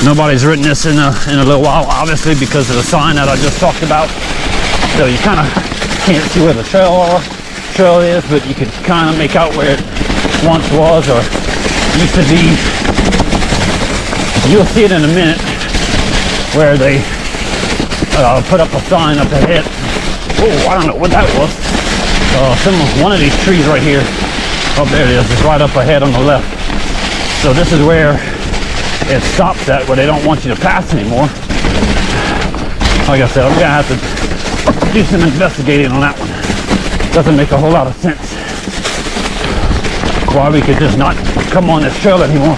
Nobody's written this in a little while, obviously, because of the sign that I just talked about. So you kind of can't see where the trail is, but you can kind of make out where it once was or used to be. You'll see it in a minute where they put up a sign up ahead. Oh, I don't know what that was. One of these trees right here. Oh, there it is. It's right up ahead on the left. So this is where it stops at, where they don't want you to pass anymore. Like I said, I'm gonna have to do some investigating on that one. Doesn't make a whole lot of sense why we could just not come on this trail anymore.